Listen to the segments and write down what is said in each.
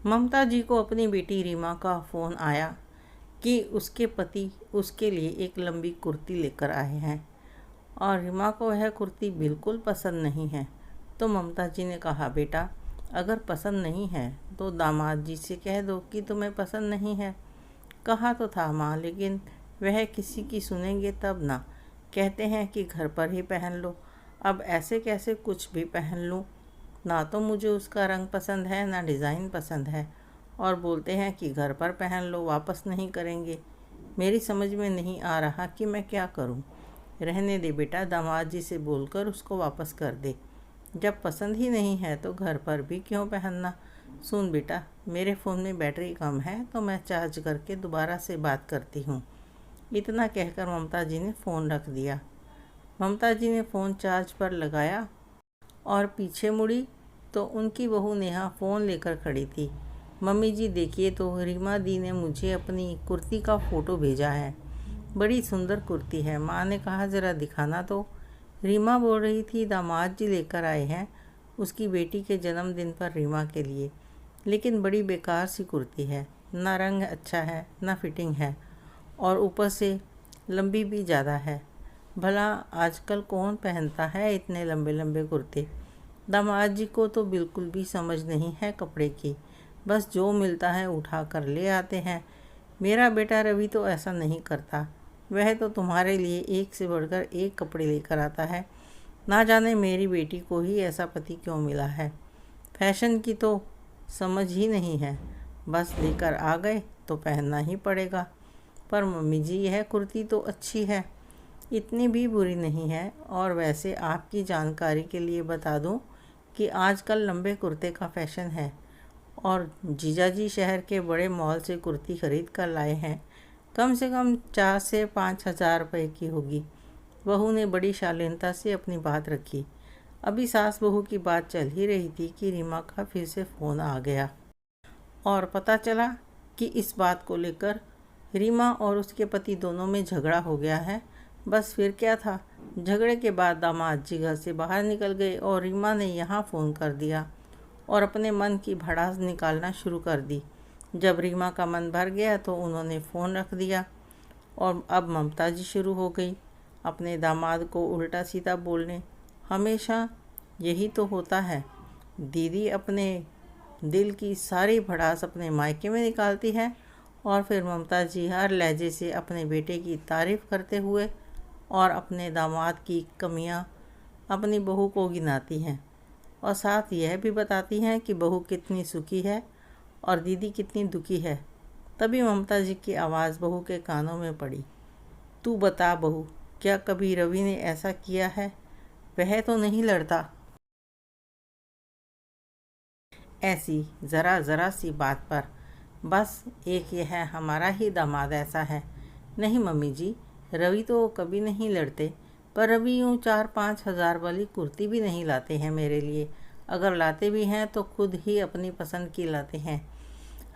ममता जी को अपनी बेटी रीमा का फ़ोन आया कि उसके पति उसके लिए एक लंबी कुर्ती लेकर आए हैं और रीमा को वह कुर्ती बिल्कुल पसंद नहीं है। तो ममता जी ने कहा, बेटा अगर पसंद नहीं है तो दामाद जी से कह दो कि तुम्हें पसंद नहीं है। कहा तो था माँ, लेकिन वह किसी की सुनेंगे तब ना। कहते हैं कि घर पर ही पहन लो। अब ऐसे कैसे कुछ भी पहन लूँ? ना तो मुझे उसका रंग पसंद है ना डिज़ाइन पसंद है, और बोलते हैं कि घर पर पहन लो, वापस नहीं करेंगे। मेरी समझ में नहीं आ रहा कि मैं क्या करूं। रहने दे बेटा, दामाद जी से बोलकर उसको वापस कर दे। जब पसंद ही नहीं है तो घर पर भी क्यों पहनना। सुन बेटा, मेरे फ़ोन में बैटरी कम है तो मैं चार्ज करके दोबारा से बात करती हूँ। इतना कहकर ममता जी ने फ़ोन रख दिया। ममता जी ने फ़ोन चार्ज पर लगाया और पीछे मुड़ी तो उनकी बहू नेहा फ़ोन लेकर खड़ी थी। मम्मी जी देखिए तो रीमा दी ने मुझे अपनी कुर्ती का फ़ोटो भेजा है। बड़ी सुंदर कुर्ती है। माँ ने कहा ज़रा दिखाना तो। रीमा बोल रही थी दामाद जी लेकर आए हैं उसकी बेटी के जन्मदिन पर रीमा के लिए, लेकिन बड़ी बेकार सी कुर्ती है। ना रंग अच्छा है ना फिटिंग है, और ऊपर से लंबी भी ज़्यादा है। भला आजकल कौन पहनता है इतने लंबे लंबे कुर्ते। दामाद जी को तो बिल्कुल भी समझ नहीं है कपड़े की, बस जो मिलता है उठा कर ले आते हैं। मेरा बेटा रवि तो ऐसा नहीं करता। वह तो तुम्हारे लिए एक से बढ़कर एक कपड़े लेकर आता है। ना जाने मेरी बेटी को ही ऐसा पति क्यों मिला है। फैशन की तो समझ ही नहीं है, बस लेकर आ गए तो पहनना ही पड़ेगा। पर मम्मी जी यह कुर्ती तो अच्छी है, इतनी भी बुरी नहीं है। और वैसे आपकी जानकारी के लिए बता दूं कि आजकल लंबे कुर्ते का फैशन है, और जीजा जी शहर के बड़े मॉल से कुर्ती खरीद कर लाए हैं। कम से कम 4 से 5 हज़ार रुपये की होगी। बहू ने बड़ी शालीनता से अपनी बात रखी। अभी सास बहू की बात चल ही रही थी कि रीमा का फिर से फ़ोन आ गया और पता चला कि इस बात को लेकर रीमा और उसके पति दोनों में झगड़ा हो गया है। बस फिर क्या था। झगड़े के बाद दामाद जी घर से बाहर निकल गए और रीमा ने यहाँ फ़ोन कर दिया और अपने मन की भड़ास निकालना शुरू कर दी। जब रीमा का मन भर गया तो उन्होंने फ़ोन रख दिया और अब ममता जी शुरू हो गई अपने दामाद को उल्टा सीधा बोलने। हमेशा यही तो होता है। दीदी अपने दिल की सारी भड़ास अपने मायके में निकालती है और फिर ममता जी हर लहजे से अपने बेटे की तारीफ़ करते हुए और अपने दामाद की कमियां अपनी बहू को गिनाती हैं, और साथ यह भी बताती हैं कि बहू कितनी सुखी है और दीदी कितनी दुखी है। तभी ममता जी की आवाज़ बहू के कानों में पड़ी। तू बता बहू, क्या कभी रवि ने ऐसा किया है? वह तो नहीं लड़ता। ऐसी ज़रा ज़रा सी बात पर बस एक ये है हमारा ही दामाद ऐसा है। नहीं मम्मी जी, रवि तो कभी नहीं लड़ते, पर रवि यूँ 4-5 हज़ार वाली कुर्ती भी नहीं लाते हैं मेरे लिए। अगर लाते भी हैं तो खुद ही अपनी पसंद की लाते हैं।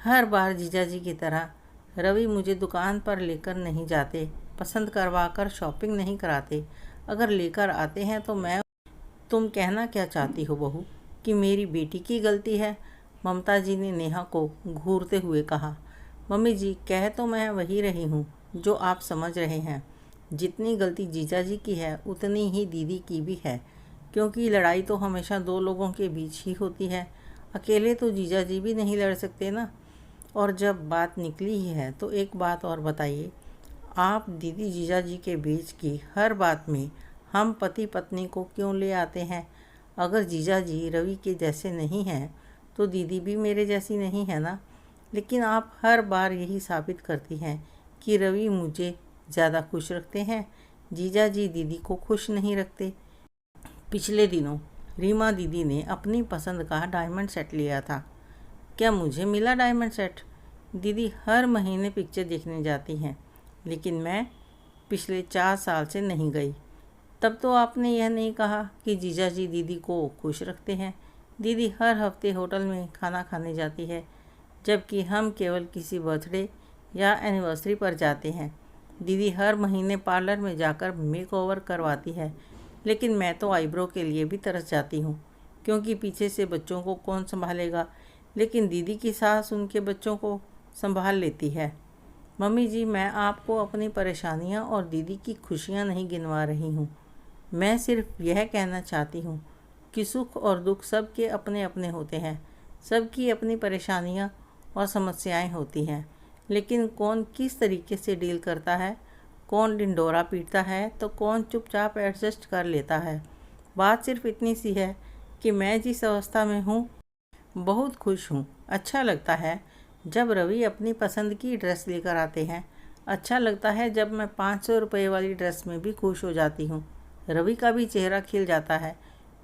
हर बार जीजा जी की तरह रवि मुझे दुकान पर लेकर नहीं जाते, पसंद करवा कर शॉपिंग नहीं कराते। अगर लेकर आते हैं तो मैं। तुम कहना क्या चाहती हो बहू, कि मेरी बेटी की गलती है? ममता जी ने नेहा को घूरते हुए कहा। मम्मी जी, कह तो मैं वही रही हूँ जो आप समझ रहे हैं। जितनी गलती जीजा जी की है उतनी ही दीदी की भी है, क्योंकि लड़ाई तो हमेशा दो लोगों के बीच ही होती है। अकेले तो जीजा जी भी नहीं लड़ सकते ना। और जब बात निकली ही है तो एक बात और बताइए, आप दीदी जीजा जी के बीच की हर बात में हम पति पत्नी को क्यों ले आते हैं? अगर जीजा जी रवि के जैसे नहीं हैं तो दीदी भी मेरे जैसी नहीं है ना। लेकिन आप हर बार यही साबित करती हैं कि रवि मुझे ज़्यादा खुश रखते हैं, जीजा जी दीदी को खुश नहीं रखते। पिछले दिनों रीमा दीदी ने अपनी पसंद का डायमंड सेट लिया था। क्या मुझे मिला डायमंड सेट? दीदी हर महीने पिक्चर देखने जाती हैं, लेकिन मैं पिछले 4 साल से नहीं गई। तब तो आपने यह नहीं कहा कि जीजा जी दीदी को खुश रखते हैं। दीदी हर हफ्ते होटल में खाना खाने जाती है, जबकि हम केवल किसी बर्थडे या एनिवर्सरी पर जाते हैं। दीदी हर महीने पार्लर में जाकर मेकओवर करवाती है, लेकिन मैं तो आईब्रो के लिए भी तरस जाती हूँ, क्योंकि पीछे से बच्चों को कौन संभालेगा। लेकिन दीदी की सास उनके बच्चों को संभाल लेती है। मम्मी जी, मैं आपको अपनी परेशानियां और दीदी की खुशियां नहीं गिनवा रही हूँ। मैं सिर्फ यह कहना चाहती हूँ कि सुख और दुख सबके अपने अपने होते हैं। सबकी अपनी परेशानियां और समस्याएं होती हैं, लेकिन कौन किस तरीके से डील करता है, कौन ढिंढोरा पीटता है तो कौन चुपचाप एडजस्ट कर लेता है। बात सिर्फ इतनी सी है कि मैं जिस अवस्था में हूँ बहुत खुश हूँ। अच्छा लगता है जब रवि अपनी पसंद की ड्रेस लेकर आते हैं। अच्छा लगता है जब मैं 500 रुपये वाली ड्रेस में भी खुश हो जाती हूँ। रवि का भी चेहरा खिल जाता है,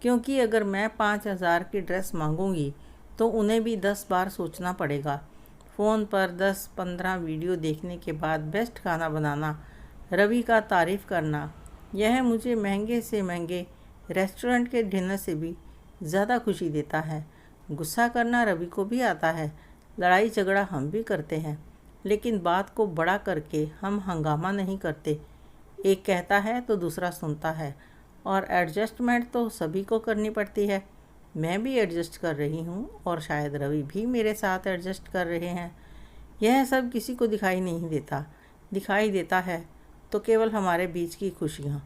क्योंकि अगर मैं 5,000 की ड्रेस मांगूंगी तो उन्हें भी 10 बार सोचना पड़ेगा। फ़ोन पर 10-15 वीडियो देखने के बाद बेस्ट खाना बनाना, रवि का तारीफ़ करना, यह मुझे महंगे से महंगे रेस्टोरेंट के डिनर से भी ज़्यादा खुशी देता है। गुस्सा करना रवि को भी आता है, लड़ाई झगड़ा हम भी करते हैं, लेकिन बात को बड़ा करके हम हंगामा नहीं करते। एक कहता है तो दूसरा सुनता है, और एडजस्टमेंट तो सभी को करनी पड़ती है। मैं भी एडजस्ट कर रही हूँ और शायद रवि भी मेरे साथ एडजस्ट कर रहे हैं। यह सब किसी को दिखाई नहीं देता। दिखाई देता है तो केवल हमारे बीच की खुशियाँ।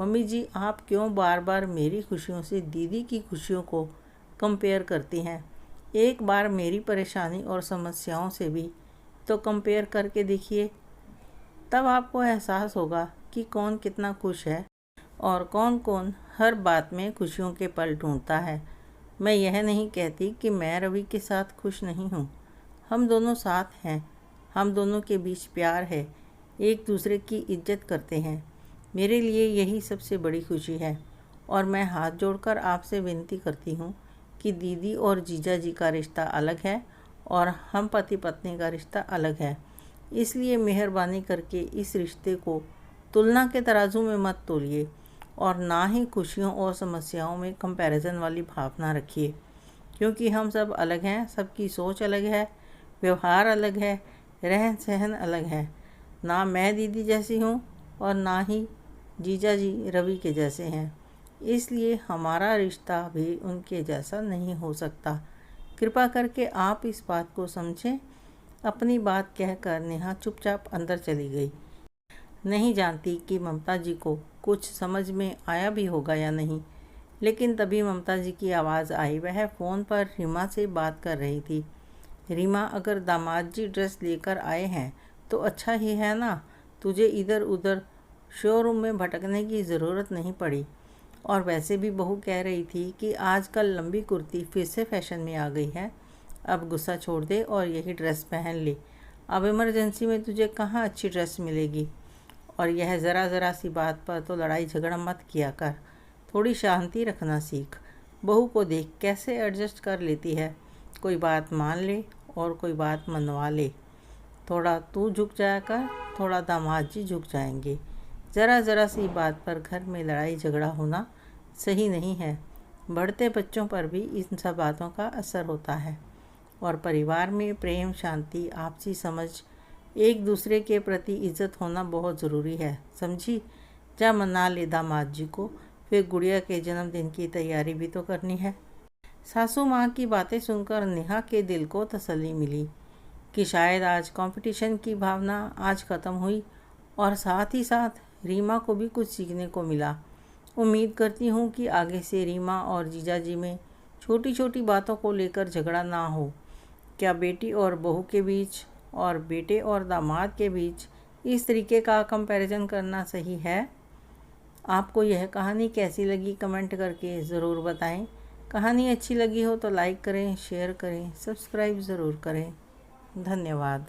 मम्मी जी, आप क्यों बार बार मेरी खुशियों से दीदी की खुशियों को कंपेयर करती हैं? एक बार मेरी परेशानी और समस्याओं से भी तो कंपेयर करके देखिए, तब आपको एहसास होगा कि कौन कितना खुश है और कौन कौन हर बात में खुशियों के पल ढूंढता है। मैं यह नहीं कहती कि मैं रवि के साथ खुश नहीं हूँ। हम दोनों साथ हैं, हम दोनों के बीच प्यार है, एक दूसरे की इज्जत करते हैं। मेरे लिए यही सबसे बड़ी खुशी है, और मैं हाथ जोड़कर आपसे विनती करती हूँ कि दीदी और जीजा जी का रिश्ता अलग है और हम पति पत्नी का रिश्ता अलग है। इसलिए मेहरबानी करके इस रिश्ते को तुलना के तराजू में मत तोलिए, और ना ही खुशियों और समस्याओं में कंपैरिजन वाली भावना रखिए, क्योंकि हम सब अलग हैं। सबकी सोच अलग है, व्यवहार अलग है, रहन सहन अलग है। ना मैं दीदी जैसी हूँ और ना ही जीजा जी रवि के जैसे हैं, इसलिए हमारा रिश्ता भी उनके जैसा नहीं हो सकता। कृपा करके आप इस बात को समझें। अपनी बात कहकर नेहा चुपचाप अंदर चली गई। नहीं जानती कि ममता जी को कुछ समझ में आया भी होगा या नहीं, लेकिन तभी ममता जी की आवाज़ आई। वह फ़ोन पर रीमा से बात कर रही थी। रीमा, अगर दामाद जी ड्रेस लेकर आए हैं तो अच्छा ही है ना, तुझे इधर उधर शोरूम में भटकने की ज़रूरत नहीं पड़ी। और वैसे भी बहू कह रही थी कि आजकल लंबी कुर्ती फिर से फैशन में आ गई है। अब गुस्सा छोड़ दे और यही ड्रेस पहन ले। अब इमरजेंसी में तुझे कहाँ अच्छी ड्रेस मिलेगी। और यह ज़रा सी बात पर तो लड़ाई झगड़ा मत किया कर, थोड़ी शांति रखना सीख। बहू को देख कैसे एडजस्ट कर लेती है, कोई बात मान ले और कोई बात मनवा ले। थोड़ा तू झुक जाया कर, थोड़ा दामाद जी झुक जाएंगे। ज़रा सी बात पर घर में लड़ाई झगड़ा होना सही नहीं है। बढ़ते बच्चों पर भी इन सब बातों का असर होता है, और परिवार में प्रेम, शांति, आपसी समझ, एक दूसरे के प्रति इज्जत होना बहुत ज़रूरी है। समझी? जा मना ले दामाद जी को, फिर गुड़िया के जन्मदिन की तैयारी भी तो करनी है। सासू माँ की बातें सुनकर नेहा के दिल को तसल्ली मिली कि शायद आज कंपटीशन की भावना आज ख़त्म हुई, और साथ ही साथ रीमा को भी कुछ सीखने को मिला। उम्मीद करती हूँ कि आगे से रीमा और जीजा जी में छोटी छोटी बातों को लेकर झगड़ा ना हो। क्या बेटी और बहू के बीच और बेटे और दामाद के बीच इस तरीके का कंपैरिजन करना सही है? आपको यह कहानी कैसी लगी कमेंट करके ज़रूर बताएं। कहानी अच्छी लगी हो तो लाइक करें, शेयर करें, सब्सक्राइब ज़रूर करें। धन्यवाद।